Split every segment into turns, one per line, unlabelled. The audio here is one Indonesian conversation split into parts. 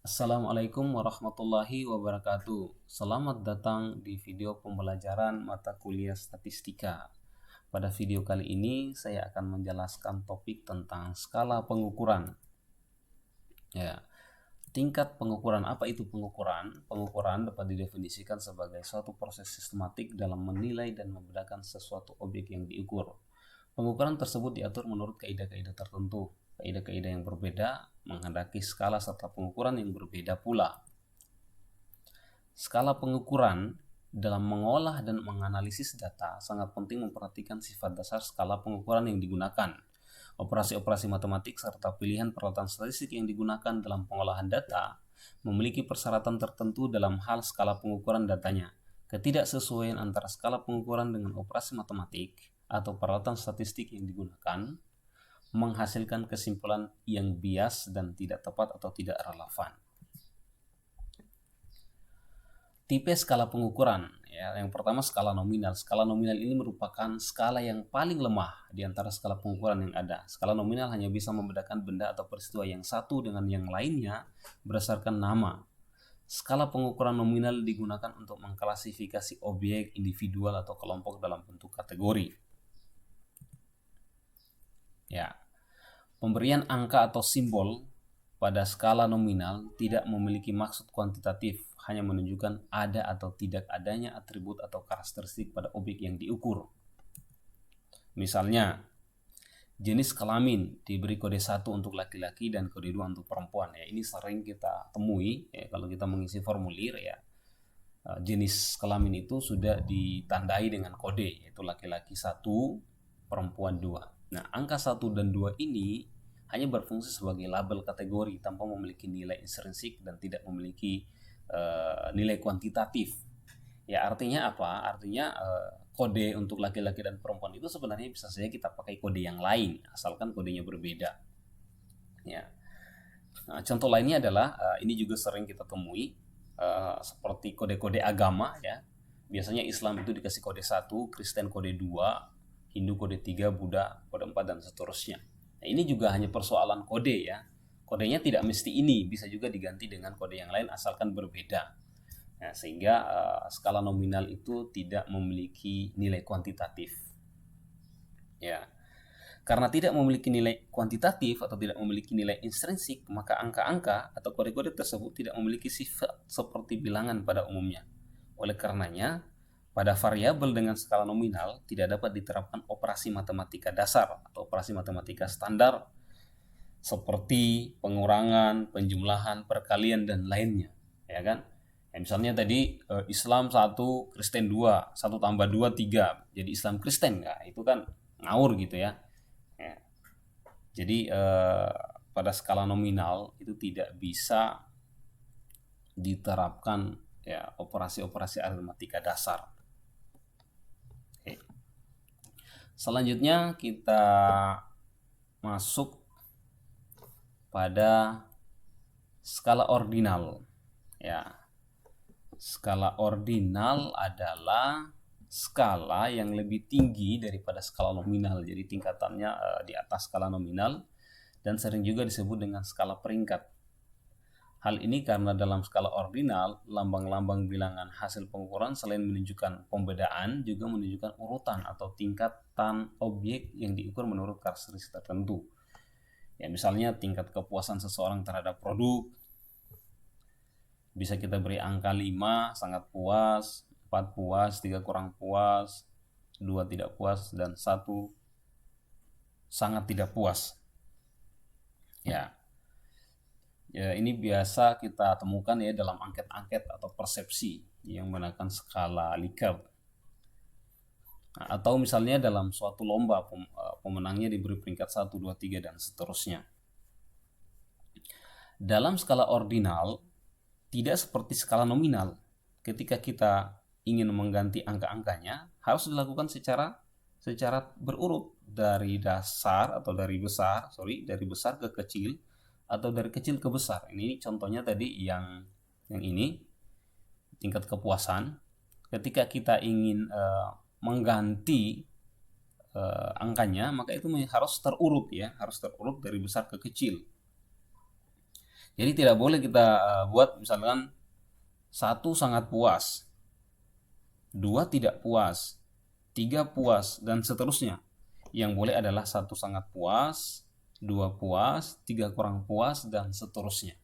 Assalamualaikum warahmatullahi wabarakatuh. Selamat datang di video pembelajaran mata kuliah statistika. Pada video kali ini saya akan menjelaskan topik tentang skala pengukuran. Ya, tingkat pengukuran. Apa itu pengukuran? Pengukuran dapat didefinisikan sebagai suatu proses sistematik dalam menilai dan membedakan sesuatu objek yang diukur. Pengukuran tersebut diatur menurut kaidah-kaidah tertentu. Kaidah-kaidah yang berbeda menghendaki skala serta pengukuran yang berbeda pula. Skala pengukuran dalam mengolah dan menganalisis data sangat penting memperhatikan sifat dasar skala pengukuran yang digunakan, operasi-operasi matematik serta pilihan peralatan statistik yang digunakan dalam pengolahan data memiliki persyaratan tertentu dalam hal skala pengukuran datanya. Ketidaksesuaian antara skala pengukuran dengan operasi matematik atau peralatan statistik yang digunakan menghasilkan kesimpulan yang bias dan tidak tepat atau tidak relevan. Tipe skala pengukuran, ya, yang pertama skala nominal. Skala nominal ini merupakan skala yang paling lemah di antara skala pengukuran yang ada. Skala nominal hanya bisa membedakan benda atau peristiwa yang satu dengan yang lainnya berdasarkan nama. Skala pengukuran nominal digunakan untuk mengklasifikasi objek, individual, atau kelompok dalam bentuk kategori. Ya, pemberian angka atau simbol pada skala nominal tidak memiliki maksud kuantitatif, hanya menunjukkan ada atau tidak adanya atribut atau karakteristik pada objek yang diukur. Misalnya, jenis kelamin diberi kode 1 untuk laki-laki dan kode 2 untuk perempuan. Ya, ini sering kita temui ya, kalau kita mengisi formulir ya. Jenis kelamin itu sudah ditandai dengan kode, yaitu laki-laki 1, perempuan 2. Nah, angka 1 dan 2 ini hanya berfungsi sebagai label kategori tanpa memiliki nilai intrinsik dan tidak memiliki nilai kuantitatif. Ya, artinya apa? Artinya kode untuk laki-laki dan perempuan itu sebenarnya bisa saja kita pakai kode yang lain, asalkan kodenya berbeda. Ya. Nah, contoh lainnya adalah ini juga sering kita temui seperti kode-kode agama ya. Biasanya Islam itu dikasih kode 1, Kristen kode 2, Hindu kode 3, Buddha kode 4 dan seterusnya. Nah, ini juga hanya persoalan kode ya. Kodenya tidak mesti ini, bisa juga diganti dengan kode yang lain asalkan berbeda. Nah, sehingga skala nominal itu tidak memiliki nilai kuantitatif. Ya. Karena tidak memiliki nilai kuantitatif atau tidak memiliki nilai intrinsik, maka angka-angka atau kode-kode tersebut tidak memiliki sifat seperti bilangan pada umumnya. Oleh karenanya, pada variabel dengan skala nominal tidak dapat diterapkan operasi matematika dasar atau operasi matematika standar seperti pengurangan, penjumlahan, perkalian dan lainnya, ya kan? Ya, misalnya tadi Islam 1, Kristen 2, 1 tambah 2 3, jadi Islam Kristen enggak? Itu kan ngawur gitu ya. Ya. Jadi pada skala nominal itu tidak bisa diterapkan ya operasi-operasi aritmatika dasar. Oke. Selanjutnya kita masuk pada skala ordinal. Ya. Skala ordinal adalah skala yang lebih tinggi daripada skala nominal. Jadi tingkatannya di atas skala nominal dan sering juga disebut dengan skala peringkat. Hal ini karena dalam skala ordinal, lambang-lambang bilangan hasil pengukuran selain menunjukkan pembedaan, juga menunjukkan urutan atau tingkatan objek yang diukur menurut karakteristik tertentu. Ya, misalnya tingkat kepuasan seseorang terhadap produk, bisa kita beri angka 5, sangat puas, 4 puas, 3 kurang puas, 2 tidak puas, dan 1 sangat tidak puas. Ya. Ya, ini biasa kita temukan ya dalam angket-angket atau persepsi yang menggunakan skala Likert. Nah, atau misalnya dalam suatu lomba pemenangnya diberi peringkat 1, 2, 3 dan seterusnya. Dalam skala ordinal tidak seperti skala nominal. Ketika kita ingin mengganti angka-angkanya harus dilakukan secara berurut dari dasar atau dari besar ke kecil atau dari kecil ke besar. Ini contohnya tadi yang ini tingkat kepuasan. Ketika kita ingin mengganti angkanya, maka itu harus terurut ya, harus terurut dari besar ke kecil. Jadi tidak boleh kita buat misalkan 1 sangat puas, 2 tidak puas, 3 puas, dan seterusnya. Yang boleh adalah 1 sangat puas, 2 puas, 3 kurang puas, dan seterusnya.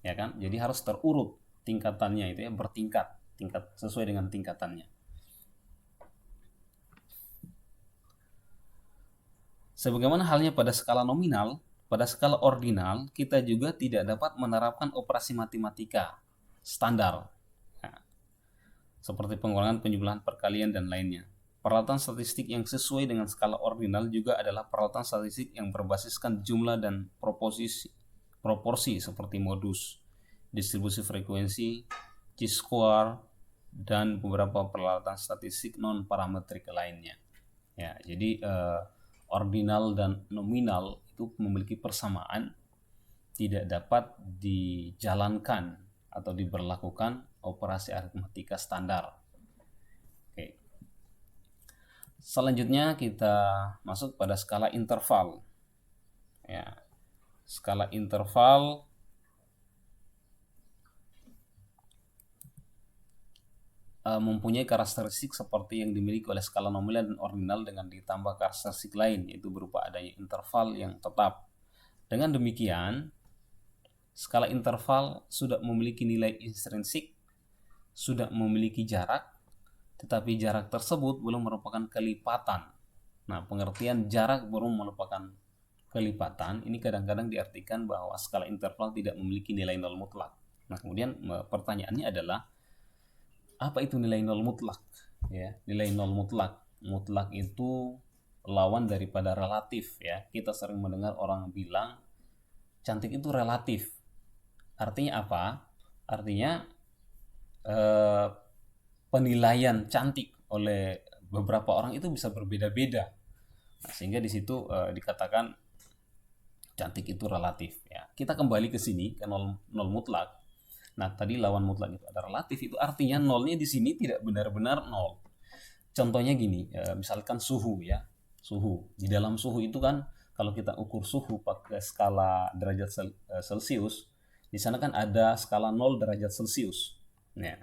Ya kan? Jadi harus terurut tingkatannya itu ya, bertingkat, tingkat sesuai dengan tingkatannya. Sebagaimana halnya pada skala nominal, pada skala ordinal kita juga tidak dapat menerapkan operasi matematika standar, ya, seperti pengulangan, penjumlahan, perkalian, dan lainnya. Peralatan statistik yang sesuai dengan skala ordinal juga adalah peralatan statistik yang berbasiskan jumlah dan proporsi seperti modus, distribusi frekuensi, chi-square, dan beberapa peralatan statistik non-parametrik lainnya. Ya, jadi ordinal dan nominal itu memiliki persamaan, tidak dapat dijalankan atau diberlakukan operasi aritmatika standar. Oke. Selanjutnya kita masuk pada skala interval. Ya, skala interval mempunyai karakteristik seperti yang dimiliki oleh skala nominal dan ordinal dengan ditambah karakteristik lain, yaitu berupa adanya interval yang tetap. Dengan demikian, skala interval sudah memiliki nilai intrinsik, sudah memiliki jarak, tetapi jarak tersebut belum merupakan kelipatan. Nah, pengertian jarak belum merupakan kelipatan ini kadang-kadang diartikan bahwa skala interval tidak memiliki nilai nol mutlak. Nah, kemudian pertanyaannya adalah, apa itu nilai nol mutlak? Ya, nilai nol mutlak. Mutlak itu lawan daripada relatif, ya. Kita sering mendengar orang bilang cantik itu relatif. Artinya apa? Artinya penilaian cantik oleh beberapa orang itu bisa berbeda-beda. Nah, sehingga di situ dikatakan cantik itu relatif, ya. Kita kembali ke sini ke nol mutlak. Nah, tadi lawan mutlak itu ada relatif, itu artinya nolnya di sini tidak benar-benar nol. Contohnya gini, misalkan suhu, ya. Suhu. Di dalam suhu itu kan kalau kita ukur suhu pakai skala derajat Celcius, di sana kan ada skala 0 derajat Celcius. Nah,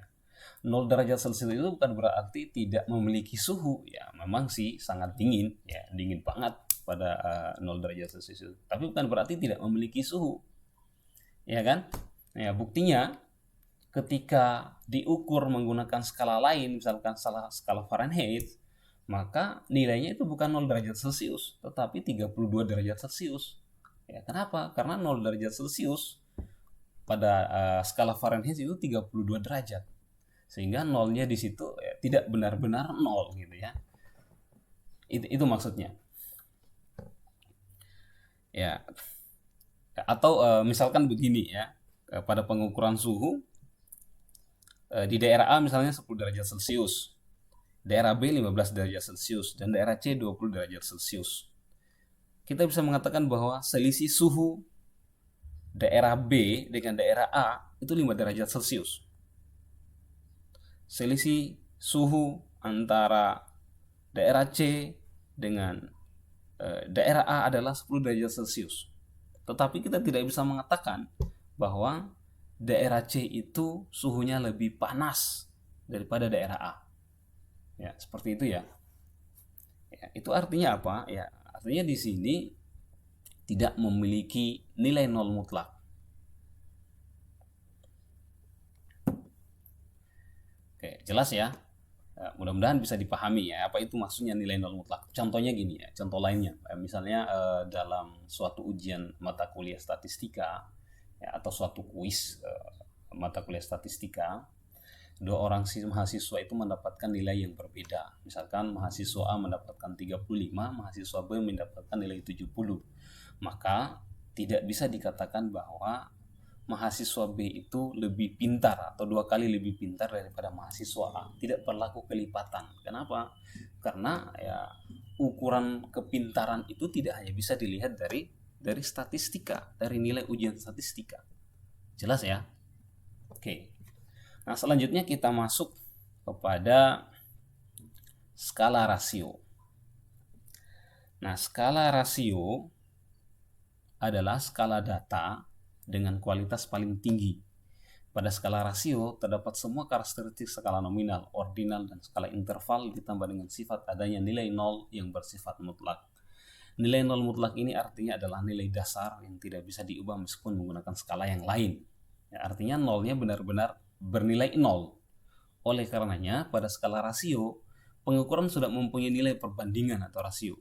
0 derajat Celcius itu bukan berarti tidak memiliki suhu, ya. Memang sih sangat dingin, ya, dingin banget pada 0 derajat Celcius. Tapi bukan berarti tidak memiliki suhu. Ya kan? Ya, buktinya ketika diukur menggunakan skala lain, misalkan skala Fahrenheit, maka nilainya itu bukan 0 derajat Celcius, tetapi 32 derajat Celcius. Ya, kenapa? Karena 0 derajat Celcius pada skala Fahrenheit itu 32 derajat. Sehingga nolnya di situ ya, tidak benar-benar nol gitu ya. Itu maksudnya. Ya. Atau misalkan begini ya, pada pengukuran suhu di daerah A misalnya 10 derajat Celcius, daerah B 15 derajat Celcius, dan daerah C 20 derajat Celcius. Kita bisa mengatakan bahwa selisih suhu daerah B dengan daerah A itu 5 derajat Celcius. Selisih suhu antara daerah C dengan daerah A adalah 10 derajat Celcius. Tetapi kita tidak bisa mengatakan bahwa daerah C itu suhunya lebih panas daripada daerah A. Ya, seperti itu ya. Ya, itu artinya apa? Ya, artinya di sini tidak memiliki nilai nol mutlak. Oke, jelas ya. Ya, mudah-mudahan bisa dipahami ya apa itu maksudnya nilai nol mutlak. Contohnya gini ya, contoh lainnya. Misalnya dalam suatu ujian mata kuliah statistika ya, atau suatu kuis mata kuliah statistika, dua orang mahasiswa itu mendapatkan nilai yang berbeda. Misalkan mahasiswa A mendapatkan 35, mahasiswa B mendapatkan nilai 70. Maka tidak bisa dikatakan bahwa mahasiswa B itu lebih pintar atau 2 kali lebih pintar daripada mahasiswa A. Tidak berlaku kelipatan. Kenapa? Karena ya ukuran kepintaran itu tidak hanya bisa dilihat dari statistika, dari nilai ujian statistika. Jelas ya? Oke. Nah, selanjutnya kita masuk kepada skala rasio. Nah, skala rasio adalah skala data dengan kualitas paling tinggi. Pada skala rasio, terdapat semua karakteristik skala nominal, ordinal, dan skala interval ditambah dengan sifat adanya nilai nol yang bersifat mutlak. Nilai nol mutlak ini artinya adalah nilai dasar yang tidak bisa diubah meskipun menggunakan skala yang lain. Ya, artinya nolnya benar-benar bernilai nol. Oleh karenanya, pada skala rasio, pengukuran sudah mempunyai nilai perbandingan atau rasio.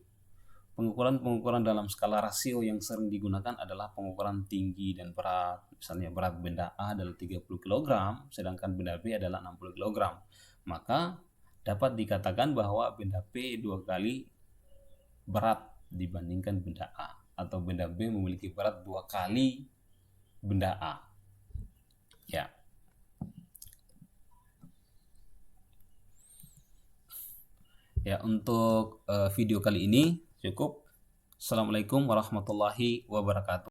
Pengukuran dalam skala rasio yang sering digunakan adalah pengukuran tinggi dan berat. Misalnya berat benda A adalah 30 kg, sedangkan benda B adalah 60 kg. Maka dapat dikatakan bahwa benda P 2 kali berat dibandingkan benda A, atau benda B memiliki berat 2 kali benda A. Ya. Ya, untuk video kali ini cukup. Assalamualaikum warahmatullahi wabarakatuh.